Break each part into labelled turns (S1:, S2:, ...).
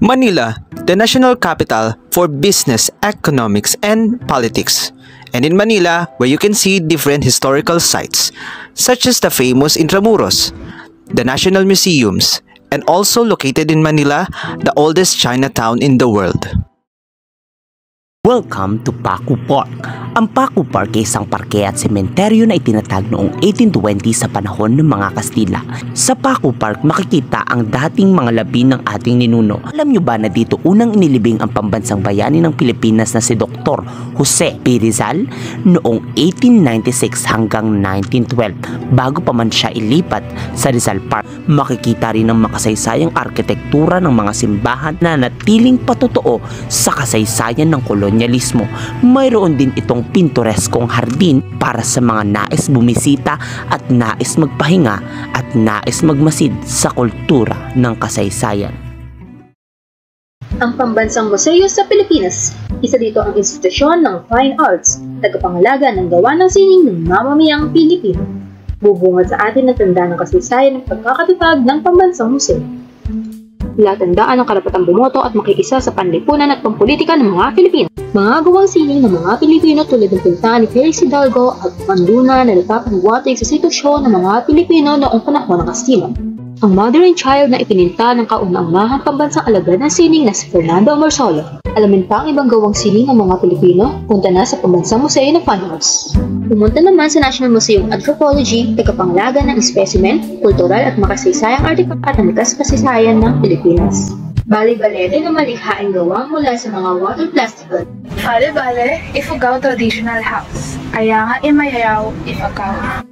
S1: Manila, the national capital for business, economics, and politics. And in Manila, where you can see different historical sites, such as the famous Intramuros, the national museums, and also located in Manila, the oldest Chinatown in the world.
S2: Welcome to Pacu Park. Ang Pacu Park ay isang parke at sementeryo na itinatag noong 1820 sa panahon ng mga Kastila. Sa Pacu Park makikita ang dating mga labi ng ating ninuno. Alam nyo ba na dito unang inilibing ang pambansang bayani ng Pilipinas na si Dr. Jose P. Rizal noong 1896 hanggang 1912 bago pa man siya ilipat sa Rizal Park. Makikita rin ang makasaysayang arkitektura ng mga simbahan na natiling patotoo sa kasaysayan ng kolonyalismo. Mayroon din itong pintoreskong hardin para sa mga nais bumisita at nais magpahinga at nais magmasid sa kultura ng kasaysayan.
S3: Ang Pambansang Museo sa Pilipinas. Isa dito ang institusyon ng fine arts, tagapangalaga ng gawa ng sining ng mamamayang Pilipino. Bubungad sa atin ang tanda ng kasaysayan ng pagkakatatag ng Pambansang Museo. Latandaan ang karapatang bumoto at makiisa sa panlipunan at pampolitika ng mga Pilipino. Mga gawang sining ng mga Pilipino tulad ng pinta ni Felix Hidalgo at panduna na nagpapahiwatig sa sitwasyon ng mga Pilipino noong panahon ng Kastila. Ang Mother and Child na ipininta ng kauna-unahang pambansang alagad ng sining na si Fernando Amorsolo. Alamin pa ang ibang gawang sining ng mga Pilipino, punta na sa Pambansang Museo ng Fine Arts. Pumunta naman sa National Museum of Anthropology, tagapangalaga ng espesimen, kultural at makasaysayang artifact at ang likas kasaysayan ng Pilipinas. Bale-balete na malikhaing gawa mula sa mga water plastic.
S4: Bale-bale, ifugao traditional house. Ayanga imayayaw, ifagaw.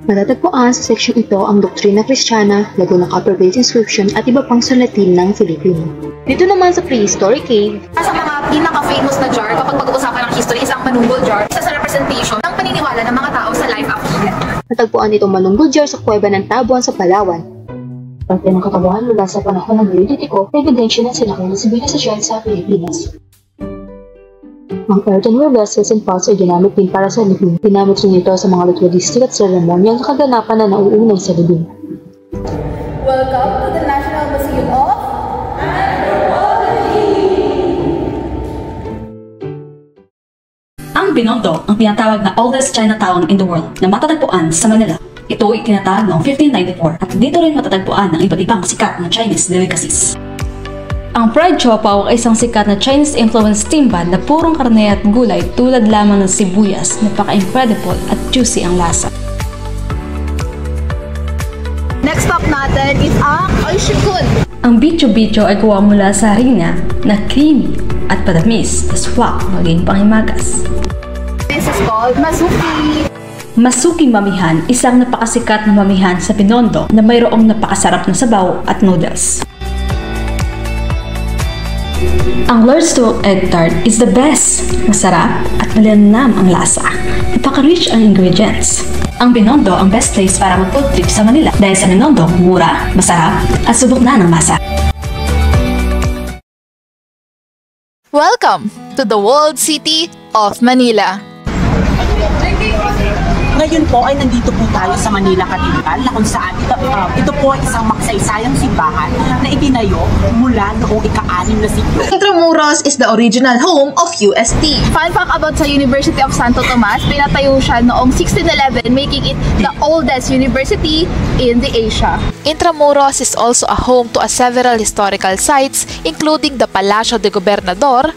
S3: Matatagpuan sa section ito ang Doktrina Kristiyana, Laguna Copper-based inscription at iba pang sulatin ng Filipino. Dito naman sa prehistoric cave,
S5: sa mga pinaka-famous na jar kapag pag-uusapan ng history is ang manunggol jar, isa sa representation ng paniniwala ng mga tao sa life after death.
S3: Natagpuan itong manunggol jar sa kuweba ng Tabuan sa Palawan. Parte ng katabuhan mula sa panahon ng Neolitiko, ebidensya ng sinakay na sibilisasyon sa Pilipinas. Ang earthenware vessels and pots ay ginamit din para sa libing. Ginamit rin ito sa mga ritualistic at seremonyal na kaganapan na nauunay sa libing.
S5: Welcome to the National Museum of Anthropology!
S6: Ang Binondo ang tinatawag na oldest Chinatown in the world na matatagpuan sa Manila. Ito ay tinatawag noong 1594 at dito rin matatagpuan ang iba't ibang sikat na Chinese delicacies. Ang Fried Siopaw ay isang sikat na Chinese-influenced steam bun na purong karne at gulay tulad lamang ng sibuyas. Napaka-incredible at juicy ang lasa.
S5: Next stop natin is ang Oishikun.
S6: Ang bicho-bicho ay kuha mula sa harina na creamy at patamis, swak maging panghimagas.
S5: This is called Masuki.
S6: Masuki Mamihan, isang napakasikat na mamihan sa Binondo na mayroong napakasarap na sabaw at noodles. Ang Lord's Dual Egg Tart is the best. Masarap at malinam ang lasa. Napaka-rich ang ingredients. Ang Binondo ang best place para mag-food trip sa Manila dahil sa Binondo, mura, masarap at subok na ng masa.
S5: Welcome to the Walled City of Manila.
S2: Ngayon po ay nandito po tayo sa Manila Cathedral na kung saan ito po ay isang makasaysayang simbahan na itinayo mula noong ika-6 na siglo.
S7: Intramuros is the original home of UST.
S5: Fun fact about sa University of Santo Tomas, pinatayo siya noong 1611, making it the oldest university in the Asia. Intramuros is also a home to several historical sites including the Palacio de Gobernador,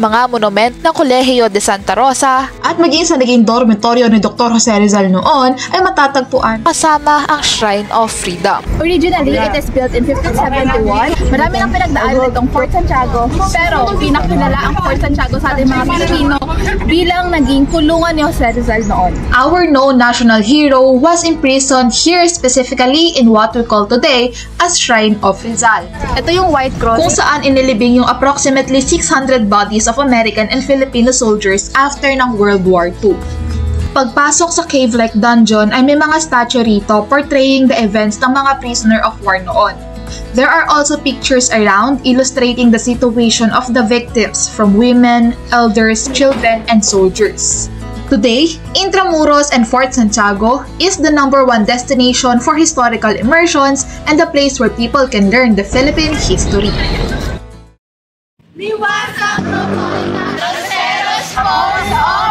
S5: mga monument ng Colegio de Santa Rosa,
S7: At maging sa naging dormitoryo ni Dr. Jose Rizal noon ay matatagpuan
S5: kasama ang Shrine of Freedom. Originally, it is built in 1571. Marami nang pinagdaan nitong Fort Santiago, pero pinakilala ang Fort Santiago sa ating mga Pilipino bilang naging kulungan ni Jose Rizal noon.
S7: Our known national hero was imprisoned here specifically in what we call today as Shrine of Rizal.
S5: Ito yung White Cross
S7: Kung saan inilibing yung approximately 600 bodies of American and Filipino soldiers after ng World War II. Pagpasok sa cave-like dungeon ay may mga statue rito portraying the events ng mga prisoner of war noon. There are also pictures around illustrating the situation of the victims from women, elders, children, and soldiers. Today, Intramuros and Fort Santiago is the #1 destination for historical immersions and the place where people can learn the Philippine history.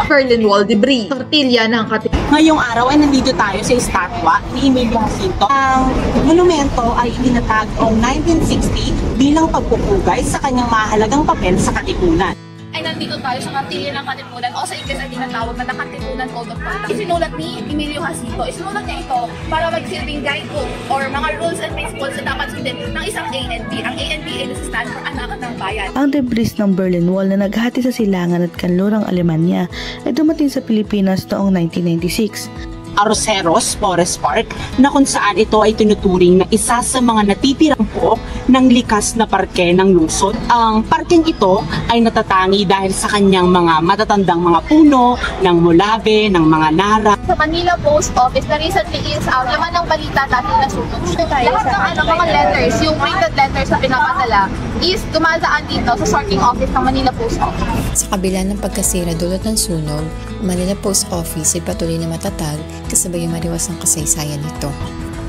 S7: Berlin Wall debris, tortilla ng
S2: Ngayong araw ay nandito tayo sa estatwa ni Emilio Jacinto. Ang monumento ay itinatag noong 1960 bilang pagpupugay sa kanyang mahalagang papel sa Katipunan.
S5: Ay nandito tayo sa kantilya ng Katipunan o sa Ingles ay tinatawag na Katipunan Code of Conduct. Isinulat ni Emilio Jacinto, isinulat niya ito para magsilbing guidebook or mga rules and principles na dapat sundin ng isang ANP. Ang ANP ay nasa-stand for Anakan ng Bayan.
S8: Ang debris ng Berlin Wall na naghati sa silangan at kanlurang Alemanya ay dumating sa Pilipinas noong 1996.
S2: Arroceros Forest Park na kung saan ito ay tinuturing na isa sa mga natitirang pook ng likas na parke ng lungsod. Ang parkeng ito ay natatangi dahil sa kanyang mga matatandang mga puno, ng mulave, ng mga nara.
S5: Sa Manila Post Office na recently is out, laman ng balita dati nasunog. Lahat ng mga letters, yung printed letters na pinapadala is dumadaan dito sa sorting office ng Manila Post Office.
S9: Sa kabila ng pagkasira dulot ng sunog, Manila Post Office ay patuloy na matatag kasabay ang mariwasang kasaysayan nito.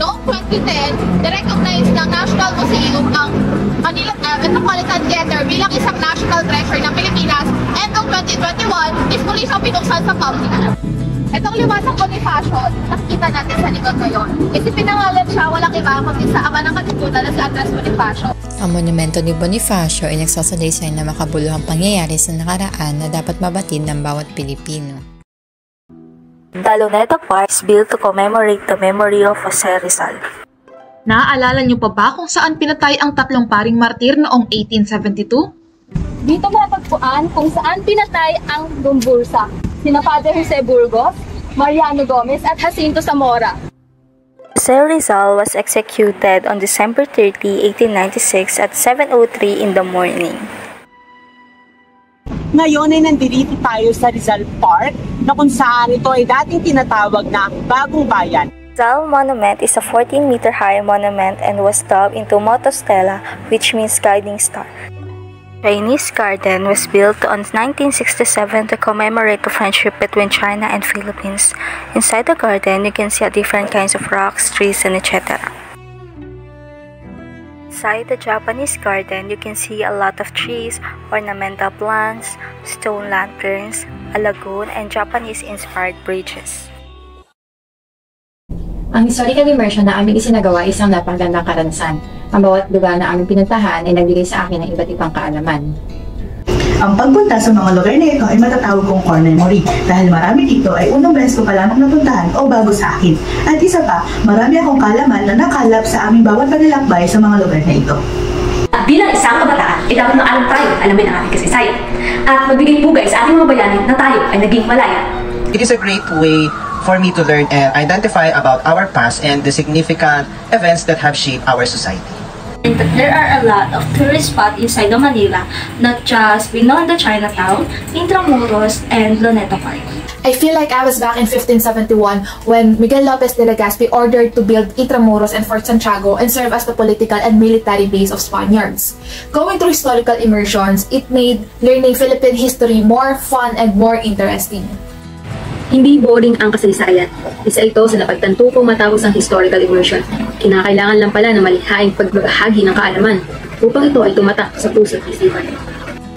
S5: Noong 2010, na-recognize ng National Museum ang Manila Metropolitan Theater bilang isang national treasure ng Pilipinas, and noong 2021 is muli siyang pinuksan sa public. Itong liwasang Bonifacio, nakikita natin sa likod ngayon, is ipinangalan siya walang iba kundi sa ama ng Katipunan na si Andres Bonifacio.
S9: Ang monumento ni Bonifacio ay nagsasalaysay na makabuluhang pangyayari sa nakaraan na dapat mabatid ng bawat Pilipino.
S10: The Luneta Park is built to commemorate the memory of Jose Rizal.
S7: Naaalala niyo pa ba kung saan pinatay ang 3 paring martir noong 1872?
S11: Dito matagpuan kung saan pinatay ang Gumbursa, sina Father Jose Burgos, Mariano Gomez at Jacinto Zamora.
S10: Jose Rizal was executed on December 30, 1896 at 7:03 in the morning.
S2: Ngayon ay nandito tayo sa Rizal Park na kung saan ito ay dating tinatawag na Bagong Bayan.
S10: Rizal Monument is a 14-meter high monument and was dubbed into Moto Stella, which means guiding star. Chinese Garden was built in 1967 to commemorate the friendship between China and Philippines. Inside the garden, you can see different kinds of rocks, trees, and etc. Inside the Japanese garden, you can see a lot of trees, ornamental plants, stone lanterns, a lagoon, and Japanese-inspired bridges.
S12: Ang historical immersion na aming isinagawa ay isang napakagandang karanasan. Ang bawat lugar na aming pinuntahan ay nagbigay sa akin ng iba't ibang kaalaman.
S13: Ang pagpunta sa mga lugar na ito ay matatawag kong core memory dahil marami dito ay unang beses ko pa lamang napuntahan o bago sa akin. At isa pa, marami akong kaalaman na nakalap sa aming bawat paglalakbay sa mga lugar na ito.
S6: At bilang isang kabataan, dapat na alam tayo, alamin ang ating kasaysayan. At magbigay pugay sa ating mga bayani na tayo ay naging malaya.
S1: It is a great way for me to learn and identify about our past and the significant events that have shaped our society.
S14: And there are a lot of tourist spots inside the Manila, not just beyond the Chinatown, Intramuros, and Luneta Park.
S4: I feel like I was back in 1571 when Miguel Lopez de Legazpi ordered to build Intramuros and Fort Santiago and serve as the political and military base of Spaniards. Going through historical immersions, it made learning Philippine history more fun and more interesting.
S6: Hindi boring ang kasaysayan. Isa ito sa napagtanto kong matapos ang historical immersion. Kinakailangan lang pala ng malihaing pagbabahagi ng kaalaman upang ito ay tumatak sa puso't isipan.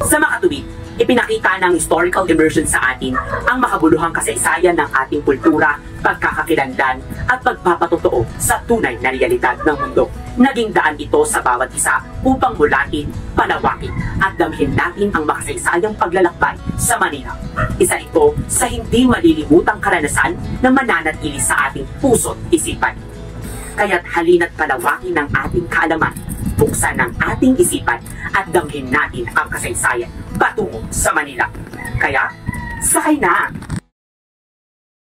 S2: Sa makatuwid, ipinakita ng historical immersion sa atin ang makabuluhang kasaysayan ng ating kultura, pagkakakilanlan at pagpapatotoo sa tunay na realidad ng mundo. Naging daan ito sa bawat isa upang mulatin, palawakin at damhin natin ang makasaysayang paglalakbay sa Manila. Isa ito sa hindi malilimutang karanasan na mananatili sa ating puso't isipan. Kaya't halina't palawakin ang ating kaalaman, buksan ang ating isipan at damhin natin ang kasaysayan patungo sa Manila. Kaya, sakay na!